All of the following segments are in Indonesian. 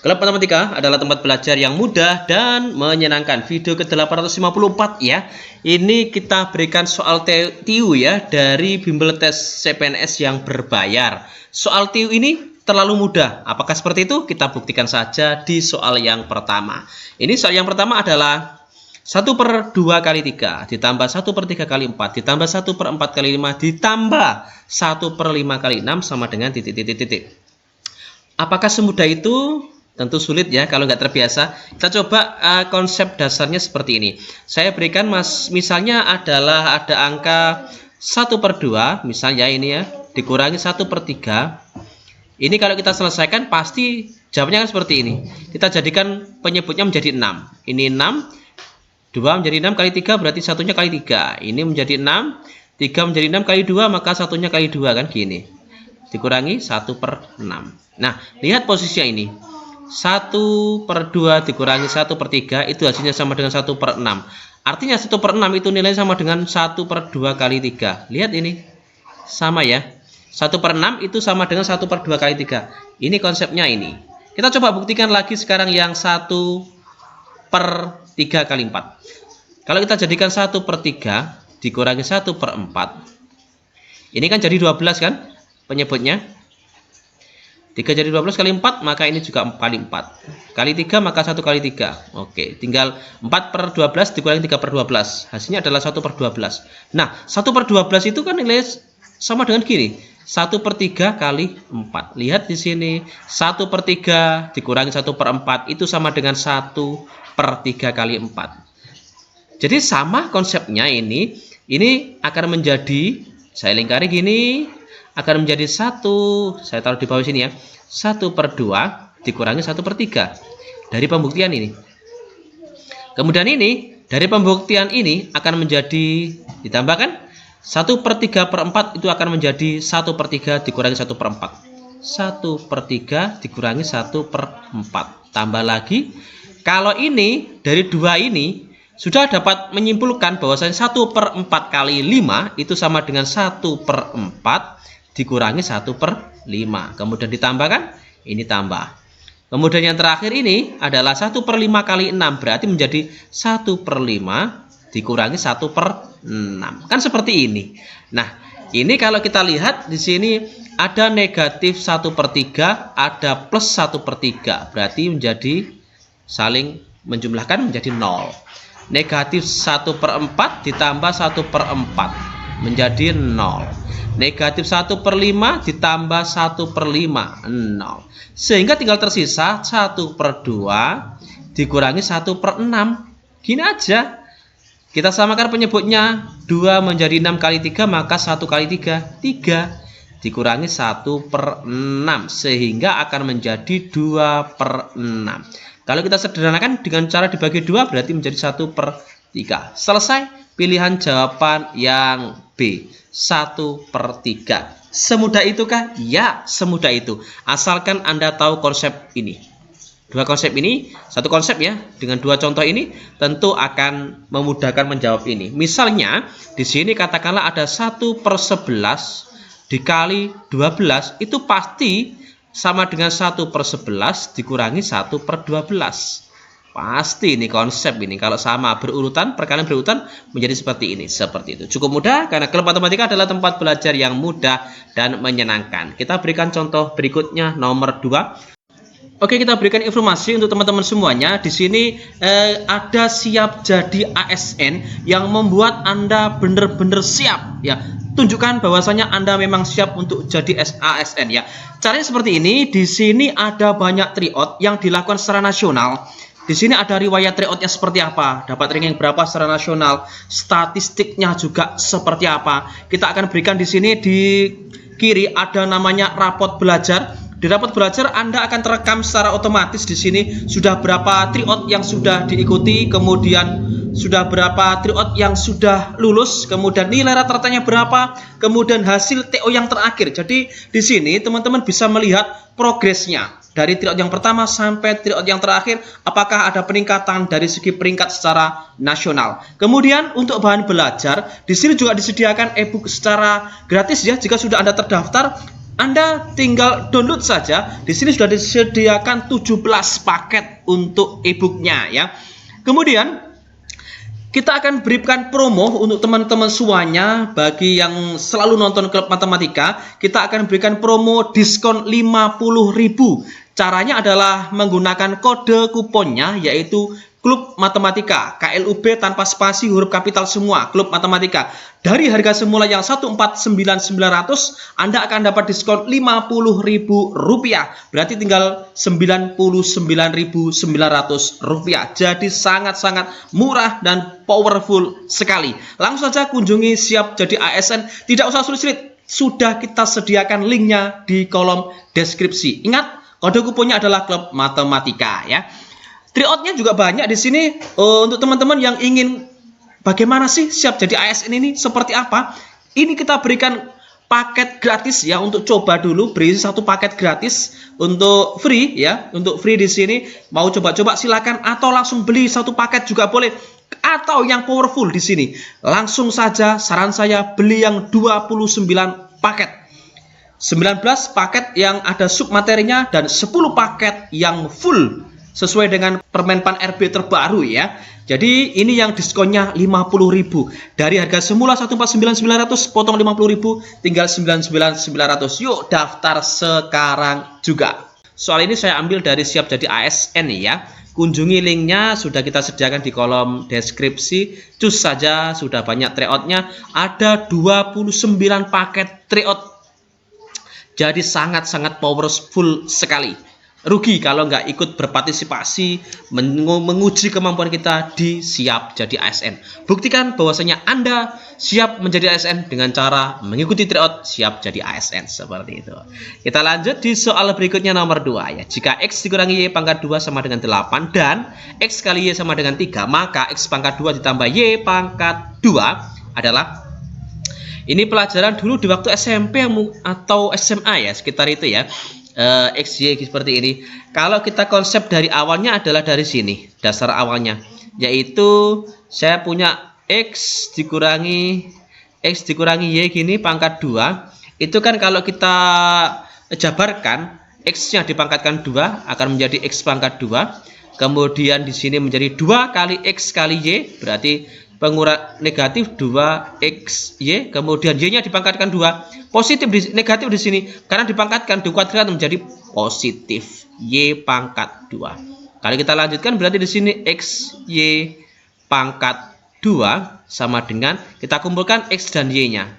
Klub Matematika adalah tempat belajar yang mudah dan menyenangkan. Video ke-854 ya. Ini kita berikan soal TIU ya dari bimbel tes CPNS yang berbayar. Soal TIU ini terlalu mudah. Apakah seperti itu? Kita buktikan saja di soal yang pertama. Ini soal yang pertama adalah 1/2 kali 3 ditambah 1/3 kali 4 ditambah 1/4 kali 5 ditambah 1/5 kali 6 sama dengan titik-titik-titik. Apakah semudah itu? Tentu sulit ya kalau nggak terbiasa. Kita coba konsep dasarnya seperti ini. Saya berikan misalnya adalah ada angka 1/2, misalnya ini ya, dikurangi 1/3. Ini kalau kita selesaikan pasti jawabnya kan seperti ini. Kita jadikan penyebutnya menjadi 6. Ini 6, 2 menjadi 6 kali 3 berarti satunya kali 3. Ini menjadi 6, 3 menjadi 6 kali 2 maka satunya kali 2 kan gini. Dikurangi 1/6. Nah, lihat posisinya ini. 1/2 dikurangi 1/3 itu hasilnya sama dengan 1/6. Artinya 1/6 itu nilainya sama dengan 1/2 kali 3. Lihat ini. Sama ya. 1/6 itu sama dengan 1/2 kali 3. Ini konsepnya ini. Kita coba buktikan lagi sekarang yang 1/3 kali 4. Kalau kita jadikan 1/3 dikurangi 1/4. Ini kan jadi 12 kan penyebutnya. 3 jadi 12 kali 4 maka ini juga kali 4 kali 3 maka 1 kali 3. Oke, tinggal 4/12 dikurangi 3/12 hasilnya adalah 1/12. Nah 1/12 itu kan nilai sama dengan gini, 1/3 kali 4. Lihat di sini 1/3 dikurangi 1/4 itu sama dengan 1/3 kali 4. Jadi sama konsepnya ini akan menjadi, saya lingkari gini, akan menjadi 1, saya taruh di bawah sini ya, 1/2 dikurangi 1/3 dari pembuktian ini. Kemudian ini dari pembuktian ini akan menjadi ditambahkan 1/3/4 itu akan menjadi 1/3 dikurangi 1/4. 1/3 dikurangi 1/4. Tambah lagi, kalau ini dari 2 ini sudah dapat menyimpulkan bahwasanya 1/4 kali 5 itu sama dengan 1/4 dikurangi 1/5. Kemudian ditambahkan, ini tambah. Kemudian yang terakhir ini adalah 1/5 kali 6 berarti menjadi 1/5 dikurangi 1/6. Kan seperti ini. Nah, ini kalau kita lihat di sini ada negatif 1/3, ada plus 1/3. Berarti menjadi saling menjumlahkan menjadi 0. Negatif 1/4 ditambah 1/4 menjadi 0. Negatif 1/5 ditambah 1/5, 0. Sehingga tinggal tersisa 1/2 dikurangi 1/6. Gini aja. Kita samakan penyebutnya. 2 menjadi 6 kali 3 maka 1 kali 3, 3 dikurangi 1/6. Sehingga akan menjadi 2/6. Kalau kita sederhanakan dengan cara dibagi 2 berarti menjadi 1/3. Selesai. Pilihan jawaban yang B, 1/3. Semudah itukah? Ya, semudah itu. Asalkan Anda tahu konsep ini. Dua konsep ini, satu konsep ya, dengan dua contoh ini tentu akan memudahkan menjawab ini. Misalnya, di sini katakanlah ada 1/11 dikali 12, itu pasti sama dengan 1/11 dikurangi 1/12. Pasti ini konsep ini kalau sama berurutan, perkalian berurutan menjadi seperti ini, seperti itu. Cukup mudah karena Klub Matematika adalah tempat belajar yang mudah dan menyenangkan. Kita berikan contoh berikutnya nomor 2. Oke, kita berikan informasi untuk teman-teman semuanya. Di sini ada siap jadi ASN yang membuat Anda benar-benar siap ya. Tunjukkan bahwasanya Anda memang siap untuk jadi ASN ya. Caranya seperti ini. Di sini ada banyak tryout yang dilakukan secara nasional. Di sini ada riwayat tryoutnya seperti apa, dapat ranking berapa secara nasional, statistiknya juga seperti apa. Kita akan berikan di sini di kiri ada namanya rapot belajar. Di rapot belajar Anda akan terekam secara otomatis di sini sudah berapa tryout yang sudah diikuti, kemudian sudah berapa tryout yang sudah lulus, kemudian nilai rata-ratanya berapa, kemudian hasil TO yang terakhir. Jadi di sini teman-teman bisa melihat progresnya. Dari tryout yang pertama sampai tryout yang terakhir, apakah ada peningkatan dari segi peringkat secara nasional. Kemudian untuk bahan belajar, di sini juga disediakan e-book secara gratis ya. Jika sudah Anda terdaftar, Anda tinggal download saja. Di sini sudah disediakan 17 paket untuk e-booknya ya. Kemudian kita akan berikan promo untuk teman-teman semuanya. Bagi yang selalu nonton Klub Matematika, kita akan berikan promo diskon 50.000. Caranya adalah menggunakan kode kuponnya, yaitu Klub Matematika, KLUB tanpa spasi, huruf kapital semua, Klub Matematika. Dari harga semula yang 149.900, Anda akan dapat diskon Rp50.000. Berarti tinggal Rp99.900. Jadi sangat-sangat murah dan powerful sekali. Langsung saja kunjungi Siap Jadi ASN. Tidak usah sulit-sulit. Sudah kita sediakan linknya di kolom deskripsi. Ingat, kode kuponnya adalah Klub Matematika ya. Tryoutnya juga banyak di sini. Untuk teman-teman yang ingin bagaimana sih Siap Jadi ASN ini seperti apa? Ini kita berikan paket gratis ya, untuk coba dulu, beri satu paket gratis untuk free ya, untuk free di sini. Mau coba-coba silakan, atau langsung beli satu paket juga boleh. Atau yang powerful di sini, langsung saja saran saya beli yang 29 paket. 19 paket yang ada submaterinya dan 10 paket yang full sesuai dengan Permenpan RB terbaru ya. Jadi ini yang diskonnya 50.000. Dari harga semula 149.900 potong 50.000 tinggal 99.900. Yuk daftar sekarang juga. Soal ini saya ambil dari Siap Jadi ASN ya. Kunjungi linknya, sudah kita sediakan di kolom deskripsi. Cus saja, sudah banyak tryoutnya. Ada 29 paket tryout. Jadi sangat-sangat powerful sekali. Rugi kalau nggak ikut berpartisipasi menguji kemampuan kita di Siap Jadi ASN. Buktikan bahwasanya Anda siap menjadi ASN dengan cara mengikuti tryout Siap Jadi ASN seperti itu. Kita lanjut di soal berikutnya nomor 2 ya. Jika X dikurangi Y pangkat 2 sama dengan 8 dan X kali Y sama dengan 3, maka X pangkat 2 ditambah Y pangkat 2 adalah, ini pelajaran dulu di waktu SMP atau SMA ya, sekitar itu ya. X, Y seperti ini. Kalau kita konsep dari awalnya adalah dari sini, dasar awalnya, yaitu saya punya X dikurangi Y gini pangkat 2. Itu kan kalau kita jabarkan, X-nya dipangkatkan 2 akan menjadi X pangkat 2. Kemudian di sini menjadi 2 kali X kali Y, berarti pengurang negatif 2XY, kemudian Y-nya dipangkatkan 2, positif negatif di sini karena dipangkatkan, dikuadrat menjadi positif Y pangkat 2. Kalau kita lanjutkan berarti di sini XY pangkat 2 sama dengan, kita kumpulkan X dan Y-nya.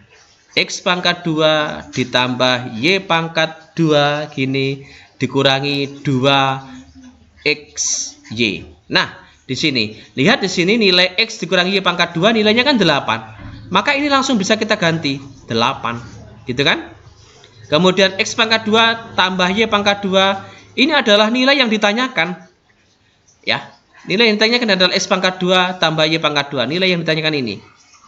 X pangkat 2 ditambah Y pangkat 2 gini dikurangi 2XY. Nah, di sini, lihat di sini nilai X dikurangi Y pangkat 2 nilainya kan 8. Maka ini langsung bisa kita ganti 8. Gitu kan? Kemudian X pangkat 2 tambah Y pangkat 2. Ini adalah nilai yang ditanyakan. Ya, nilai yang ditanyakan adalah X pangkat 2 tambah Y pangkat 2. Nilai yang ditanyakan ini.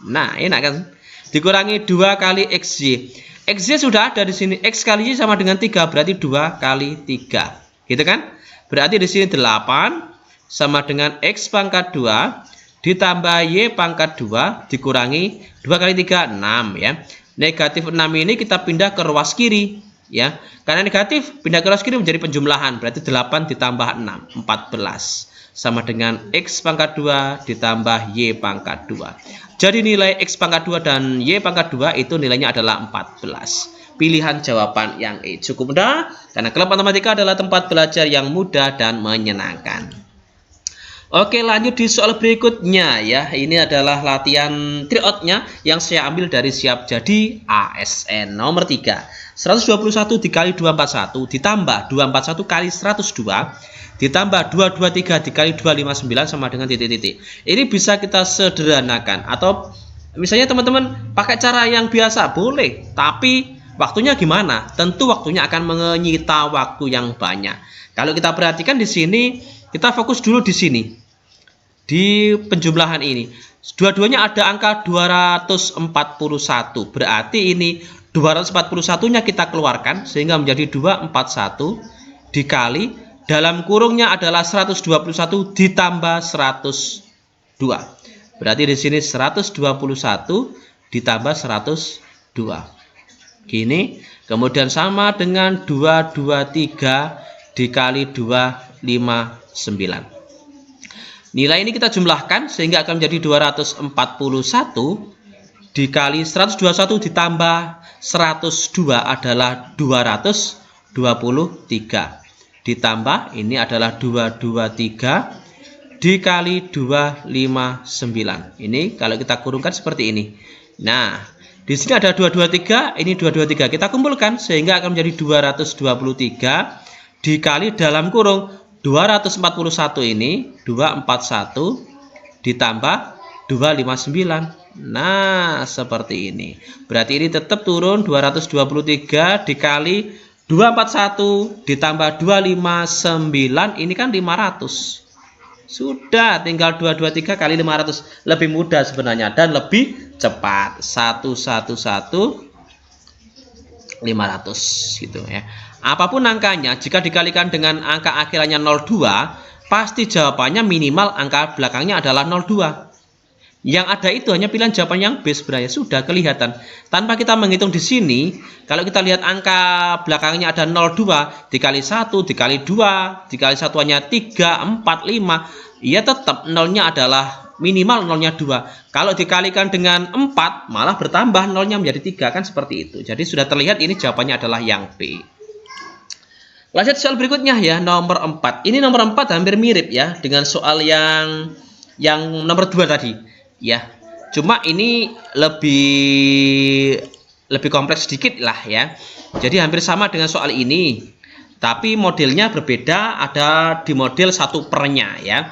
Nah, enak kan? Dikurangi 2 kali XY. XY sudah ada di sini. X kali Y sama dengan 3, berarti 2 kali 3. Gitu kan? Berarti di sini 8 sama dengan X pangkat 2 ditambah Y pangkat 2 dikurangi 2 kali 3, 6 ya. Negatif 6 ini kita pindah ke ruas kiri ya. Karena negatif pindah ke ruas kiri menjadi penjumlahan, berarti 8 ditambah 6, 14 sama dengan X pangkat 2 ditambah Y pangkat 2. Jadi nilai X pangkat 2 dan Y pangkat 2 itu nilainya adalah 14. Pilihan jawaban yang E. Cukup mudah karena Klub Matematika adalah tempat belajar yang mudah dan menyenangkan. Oke, lanjut di soal berikutnya ya. Ini adalah latihan tryoutnya yang saya ambil dari Siap Jadi ASN nomor 3. 121 dikali 241 ditambah 241 kali 102 ditambah 223 dikali 259 sama dengan titik-titik. Ini bisa kita sederhanakan, atau misalnya teman-teman pakai cara yang biasa boleh, tapi waktunya gimana? Tentu waktunya akan menyita waktu yang banyak. Kalau kita perhatikan di sini, kita fokus dulu di sini. Di penjumlahan ini, dua-duanya ada angka 241, berarti ini 241-nya kita keluarkan sehingga menjadi 241 dikali dalam kurungnya adalah 121 ditambah 102. Berarti di sini 121 ditambah 102. Gini, Kemudian sama dengan 223 dikali 259. Nilai ini kita jumlahkan sehingga akan menjadi 241 dikali 121 ditambah 102 adalah 223. Ditambah ini adalah 223 dikali 259. Ini kalau kita kurungkan seperti ini. Nah, di sini ada 223, ini 223. Kita kumpulkan sehingga akan menjadi 223 dikali dalam kurung 241 ini 241 ditambah 259. Nah, seperti ini. Berarti ini tetap turun 223 dikali 241 ditambah 259. Ini kan 500. Sudah, tinggal 223 kali 500. Lebih mudah sebenarnya dan lebih cepat. 111 500 gitu ya. Apapun angkanya, jika dikalikan dengan angka akhirannya 02, pasti jawabannya minimal angka belakangnya adalah 02. Yang ada itu hanya pilihan jawaban yang B sebenarnya, sudah kelihatan. Tanpa kita menghitung di sini, kalau kita lihat angka belakangnya ada 02, dikali 1, dikali 2, dikali satuannya 3, 4, 5, ya tetap nolnya adalah minimal nolnya 2. Kalau dikalikan dengan 4, malah bertambah nolnya menjadi 3, kan seperti itu. Jadi sudah terlihat ini jawabannya adalah yang B. Lanjut soal berikutnya ya, nomor 4. Ini nomor 4 hampir mirip ya dengan soal yang nomor 2 tadi. Ya, cuma ini lebih kompleks sedikit lah ya. Jadi hampir sama dengan soal ini, tapi modelnya berbeda. Ada di model 1/nya ya.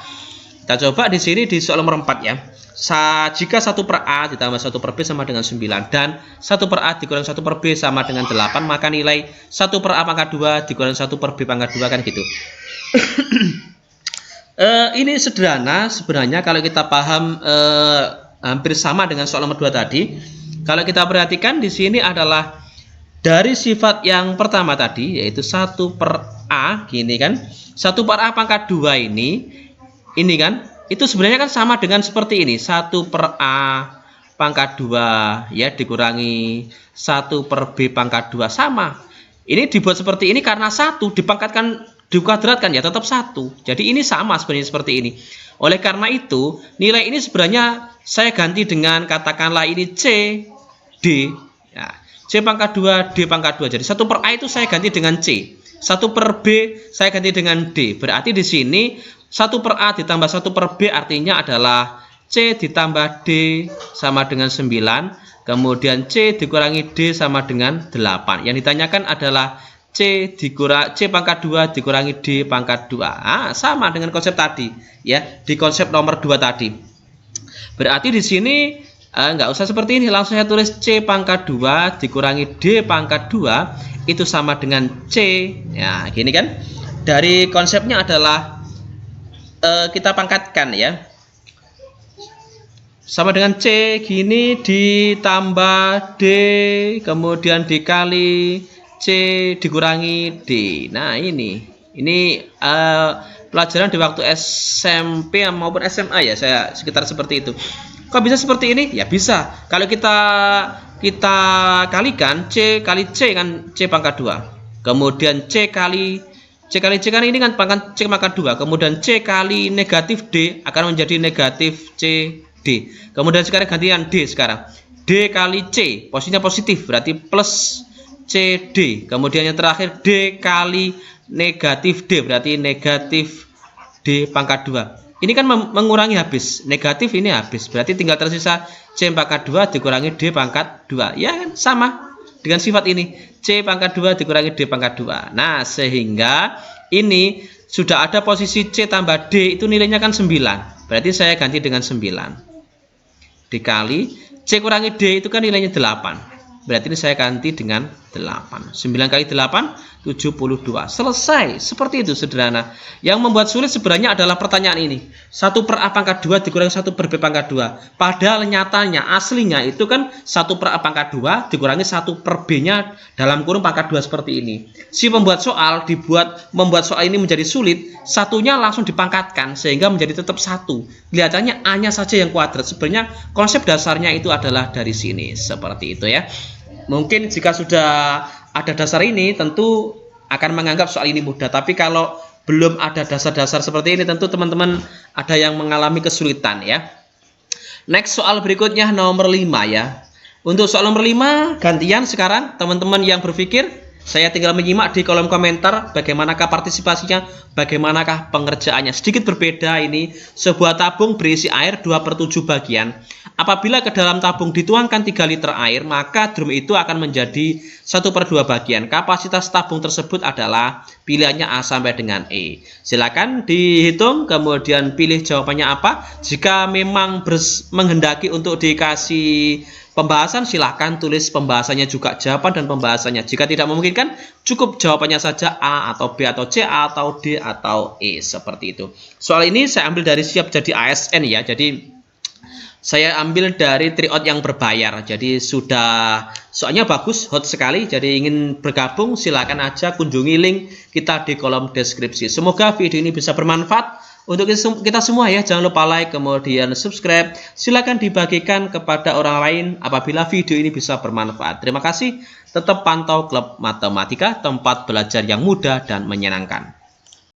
Kita coba di sini di soal nomor 4 ya. Jika 1/A ditambah 1/B sama dengan 9 dan 1/A dikurang 1/B sama dengan 8, maka nilai 1/A pangkat 2 dikurang 1/B pangkat 2 kan gitu. Ini sederhana sebenarnya kalau kita paham, hampir sama dengan soal nomor 2 tadi. Kalau kita perhatikan di sini adalah dari sifat yang pertama tadi yaitu 1/A gini kan. 1/A pangkat 2 ini kan itu sebenarnya kan sama dengan seperti ini. 1/A pangkat 2 ya dikurangi 1/B pangkat 2 sama. Ini dibuat seperti ini karena 1 dipangkatkan dikuadratkan ya tetap 1. Jadi ini sama sebenarnya seperti ini. Oleh karena itu, nilai ini sebenarnya saya ganti dengan katakanlah ini C, D. Ya, C pangkat 2, D pangkat 2. Jadi 1/A itu saya ganti dengan C. 1/B saya ganti dengan D. Berarti di sini 1/A ditambah 1/B artinya adalah C ditambah D sama dengan 9. Kemudian C dikurangi D sama dengan 8. Yang ditanyakan adalah C pangkat 2 dikurangi D pangkat 2. Sama dengan konsep tadi ya, di konsep nomor 2 tadi. Berarti di sini nggak usah seperti ini, langsung saya tulis C pangkat 2 dikurangi D pangkat 2 itu sama dengan C. Ya, gini kan. Dari konsepnya adalah kita pangkatkan ya. Sama dengan C gini ditambah D kemudian dikali C dikurangi D. Nah, ini pelajaran di waktu SMP maupun SMA ya, saya sekitar seperti itu. Kok bisa seperti ini? Ya bisa. Kalau kita kalikan C kali C kan C pangkat 2. Kemudian C kali C kan ini kan pangkat C pangkat 2. Kemudian C kali negatif D akan menjadi negatif C D. Kemudian sekarang gantian D sekarang. D kali C, posisinya positif berarti plus CD. Kemudian yang terakhir D kali negatif D berarti negatif D pangkat 2. Ini kan mengurangi habis. Negatif ini habis. Berarti tinggal tersisa C pangkat 2 dikurangi D pangkat 2. Ya kan sama dengan sifat ini. C pangkat 2 dikurangi D pangkat 2. Nah, sehingga ini sudah ada posisi C tambah D itu nilainya kan 9. Berarti saya ganti dengan 9. Dikali C kurangi D itu kan nilainya 8. Berarti ini saya ganti dengan 8. 9 kali 8, 72. Selesai. Seperti itu sederhana. Yang membuat sulit sebenarnya adalah pertanyaan ini. 1/A pangkat 2 dikurangi 1/B pangkat 2. Padahal nyatanya, aslinya itu kan 1/A pangkat 2 dikurangi 1/B-nya dalam kurung pangkat 2 seperti ini. Si pembuat soal membuat soal ini menjadi sulit, satunya langsung dipangkatkan sehingga menjadi tetap 1. Kelihatannya A-nya saja yang kuadrat. Sebenarnya konsep dasarnya itu adalah dari sini. Seperti itu ya. Mungkin jika sudah ada dasar ini, tentu akan menganggap soal ini mudah. Tapi kalau belum ada dasar-dasar seperti ini, tentu teman-teman ada yang mengalami kesulitan ya. Next, soal berikutnya nomor 5 ya. Untuk soal nomor 5, gantian sekarang teman-teman yang berpikir, saya tinggal menyimak di kolom komentar bagaimanakah partisipasinya, bagaimanakah pengerjaannya. Sedikit berbeda ini, sebuah tabung berisi air 2/7 bagian. Apabila ke dalam tabung dituangkan 3 liter air, maka drum itu akan menjadi 1/2 bagian. Kapasitas tabung tersebut adalah pilihannya A sampai dengan E. Silakan dihitung, kemudian pilih jawabannya apa. Jika memang menghendaki untuk dikasih pembahasan, silahkan tulis pembahasannya juga, jawaban dan pembahasannya. Jika tidak memungkinkan, cukup jawabannya saja A atau B atau C atau D atau E, seperti itu. Soal ini saya ambil dari Siap Jadi ASN ya. Jadi saya ambil dari tryout yang berbayar. Jadi sudah soalnya bagus, hot sekali. Jadi ingin bergabung, silakan aja kunjungi link kita di kolom deskripsi. Semoga video ini bisa bermanfaat untuk kita semua ya. Jangan lupa like, kemudian subscribe. Silakan dibagikan kepada orang lain apabila video ini bisa bermanfaat. Terima kasih. Tetap pantau Klub Matematika, tempat belajar yang mudah dan menyenangkan.